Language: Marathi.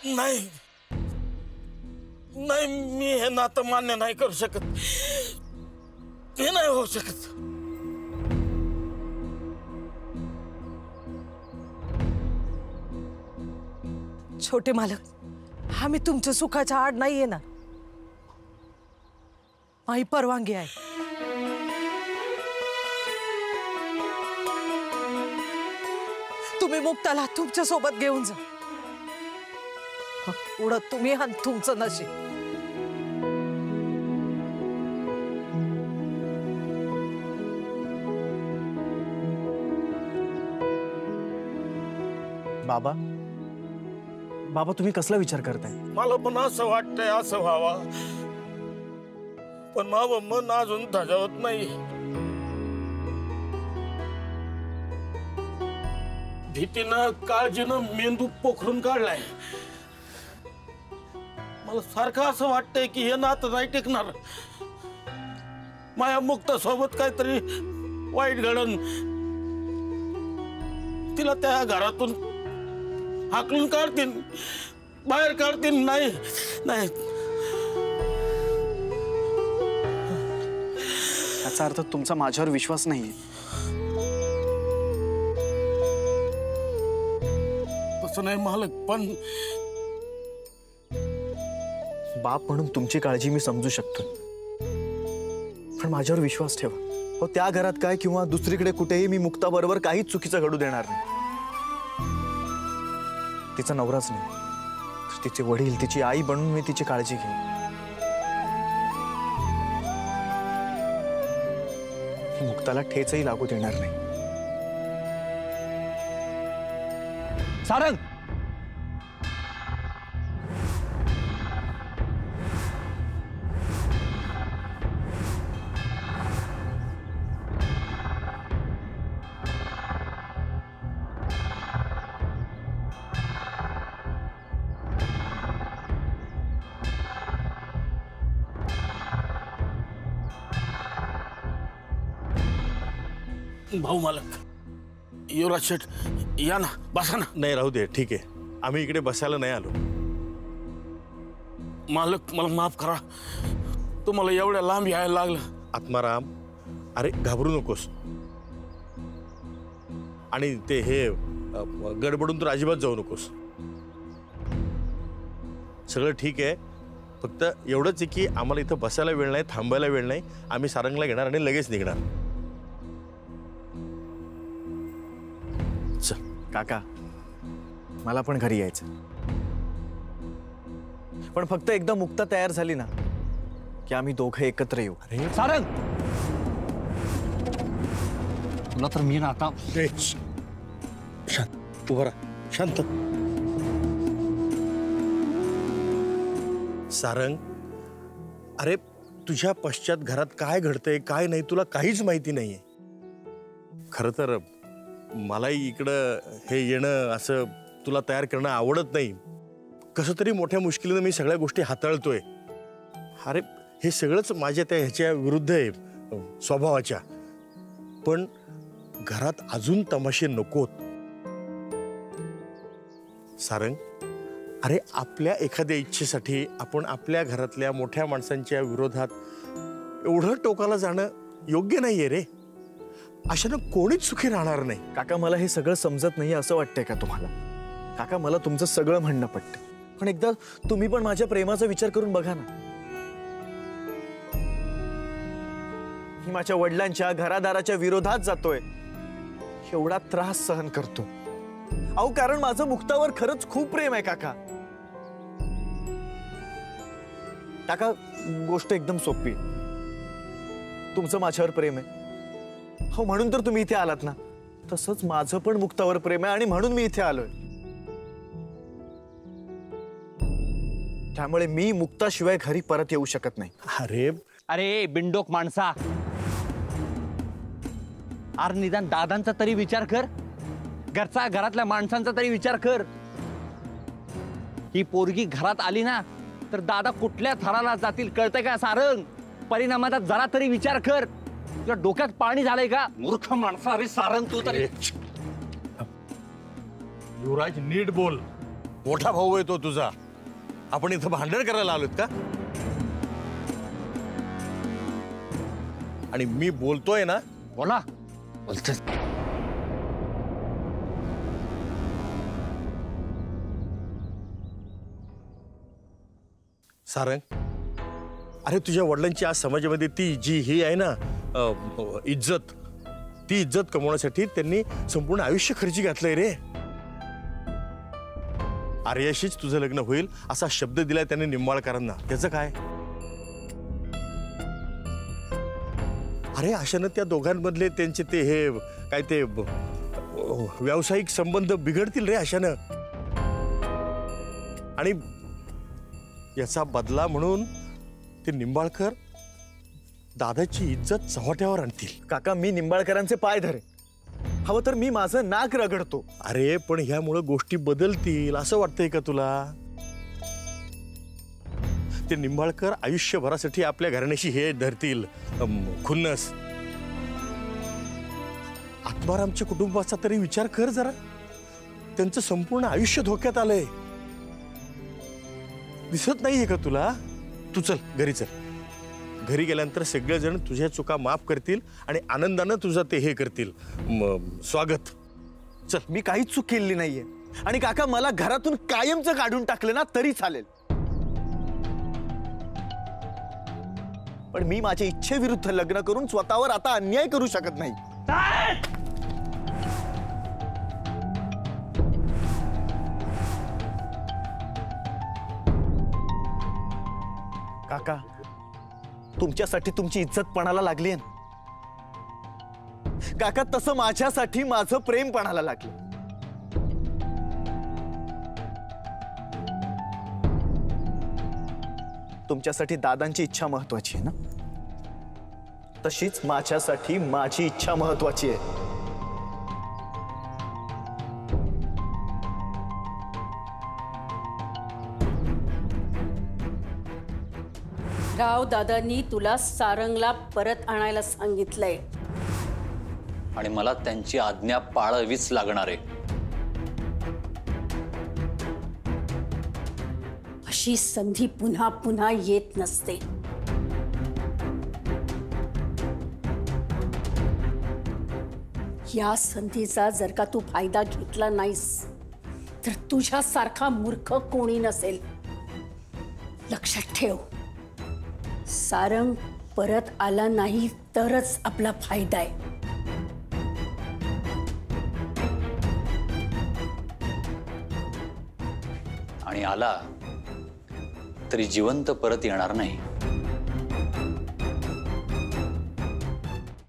नाही नाही, मी हे नातं मान्य नाही करू शकत. हे नाही होऊ शकत. छोटे मालक, आम्ही तुमच्या सुखाच्या आड नाहीये ना. माझी परवानगी आहे. तुम्ही मुक्ताला तुमच्या सोबत घेऊन जा. पुढं तुम्ही आणि तुमचं नशीब. बाबा बाबा तुम्ही कसला विचार करताय? मला पण असं वाटतंय असं व्हावा, पण माझं मन अजून धजावत नाही. भीतीनं काळजीनं मेंदू पोखरून काढलाय. मला सारखं असं वाटतंय की हे नातं नाही टिकणार. माया मुक्ता सोबत काहीतरी वाईट घडण, तिला त्या घरातून हाकलून काढतील, बाहेर काढतील. नाही नाही, याचा अर्थ तुमचा माझ्यावर विश्वास नाहीये. तसं नाही मालक, पण बाप म्हणून तुमची काळजी मी समजू शकतो, पण माझ्यावर विश्वास ठेवा. हो, त्या घरात काय किंवा दुसरीकडे कुठेही मी मुक्ताबरोबर काहीच चुकीचं घडू देणार नाही. तिचा नवराच नाही, तिचे वडील, तिची आई बनून मी तिची काळजी घेईन. मुक्ताला ठेचही लागू देणार नाही. सारंग, भाऊ मालक, युवराज शेठ या ना, बसा ना. नाही राहू दे, ठीक आहे. आम्ही इकडे बसायला नाही आलो. मालक मला माफ करा, तुम्हाला एवढ्या लांब यायला लागलं. आत्माराम, अरे घाबरू नकोस. आणि ते हे गडबडून तर अजिबात जाऊ नकोस. सगळं ठीक आहे. फक्त एवढंच आहे की आम्हाला इथं बसायला वेळ नाही, थांबायला वेळ नाही. आम्ही सारंगला घेणार आणि लगेच निघणार. काका, मला पण घरी यायचं, पण फक्त एकदा मुक्ता तयार झाली ना की आम्ही दोघं एकत्र येऊ. अरे सारंग, तुला तर मी ना आता. शांत उभा राहा, शांत. सारंग, अरे तुझ्या पश्चात घरात काय घडतंय काय नाही तुला काहीच माहिती नाहीये. खरं तर मलाही इकडं हे येणं, असं तुला तयार करणं आवडत नाही. कसं तरी मोठ्या मुश्किलीनं मी सगळ्या गोष्टी हाताळतोय. अरे हे सगळंच माझ्या त्या ह्याच्या विरुद्ध आहे, स्वभावाच्या. पण घरात अजून तमाशे नकोत. सारंग, अरे आपल्या एखाद्या इच्छेसाठी आपण आपल्या घरातल्या मोठ्या माणसांच्या विरोधात एवढं टोकाला जाणं योग्य नाहीये रे. अशानं कोणीच सुखी राहणार नाही. काका, मला हे सगळं समजत नाही असं वाटतंय का तुम्हाला? काका, मला तुमचं सगळं म्हणणं पटतं, पण एकदा तुम्ही पण माझ्या प्रेमाचा विचार करून बघा ना. मी माझ्या वडिलांच्या घरादाराच्या विरोधात जातोय, एवढा त्रास सहन करतो. अहो, कारण माझं मुक्तावर खरंच खूप प्रेम आहे काका. काका, गोष्ट एकदम सोपी. तुमचं माझ्यावर प्रेम आहे, हो, म्हणून तर तुम्ही इथे आलात ना. तसंच माझं पण मुक्तावर प्रेम आहे आणि म्हणून मी इथे आलोय. त्यामुळे मी मुक्ताशिवाय घरी परत येऊ शकत नाही. अरे अरे बिंडोक माणसा, अरे निदान दादांचा तरी विचार कर, घरातल्या माणसांचा तरी विचार कर. ही पोरगी घरात आली ना तर दादा कुठल्या थराला जातील कळतंय का सारंग? परिणामाचा जरा तरी विचार कर. तुला डोक्यात पाणी झालंय का मूर्ख माणसा? अरे सारंग, तू तरी युवराज नीट बोल. मोठा भाऊ आहे तो तुझा. आपण इथं भांडण करायला आलोत का? आणि मी बोलतोय ना. बोला बोलतोय. सारंग, अरे तुझ्या वडिलांची आज समाजामध्ये ती जी ही आहे ना इज्जत, ती इज्जत कमवण्यासाठी त्यांनी संपूर्ण आयुष्य खर्ची घातलंय रे. आर्याशीच तुझं लग्न होईल असा शब्द दिलाय त्यांनी निंबाळकरांना. त्याचं काय? अरे अशानं त्या दोघांमधले त्यांचे ते हे काय ते व्यावसायिक संबंध बिघडतील रे अशानं. आणि याचा बदला म्हणून ते निंबाळकर दादाची इज्जत चव्हाट्यावर आणतील. काका, मी निंबाळकरांचे पाय धरे, हवं तर मी माझं नाक रगडतो. अरे पण ह्यामुळे गोष्टी बदलतील असं वाटतंय का तुला? ते निंबाळकर आयुष्यभरासाठी आपल्या घराण्याशी हे धरतील खुन्नस. आत्मारामच्या कुटुंबाचा तरी विचार कर जरा. त्यांचं संपूर्ण आयुष्य धोक्यात आलंय. दिसत नाहीये का तुला? तू चल घरी चल. घरी गेल्यानंतर सगळेजण तुझ्या चुका माफ करतील आणि आनंदानं तुझं ते हे करतील स्वागत. चल, मी काहीच चूक केलेली नाहीये. आणि काका, मला घरातून कायमचं काढून टाकलं ना तरी चालेल, पण मी माझ्या इच्छेविरुद्ध लग्न करून स्वतःवर आता अन्याय करू शकत नाही. काका, तुमच्यासाठी तुमची इज्जत पणाला लागली ना काका, तसं माझ्यासाठी माझं प्रेम पणाला लागलं. तुमच्यासाठी दादांची इच्छा महत्वाची आहे ना, तशीच माझ्यासाठी माझी इच्छा महत्वाची आहे. राव दादांनी तुला सारंगला परत आणायला सांगितलंय आणि मला त्यांची आज्ञा पाळावीच लागणार आहे. अशी संधी पुन्हा पुन्हा येत नसते. या संधीचा जर का तू फायदा घेतला नाहीस तर तुझ्यासारखा मूर्ख कोणी नसेल. लक्षात ठेव, सारंग परत आला नाही तरच आपला फायदा आहे. आणि आला तरी जिवंत परत येणार नाही.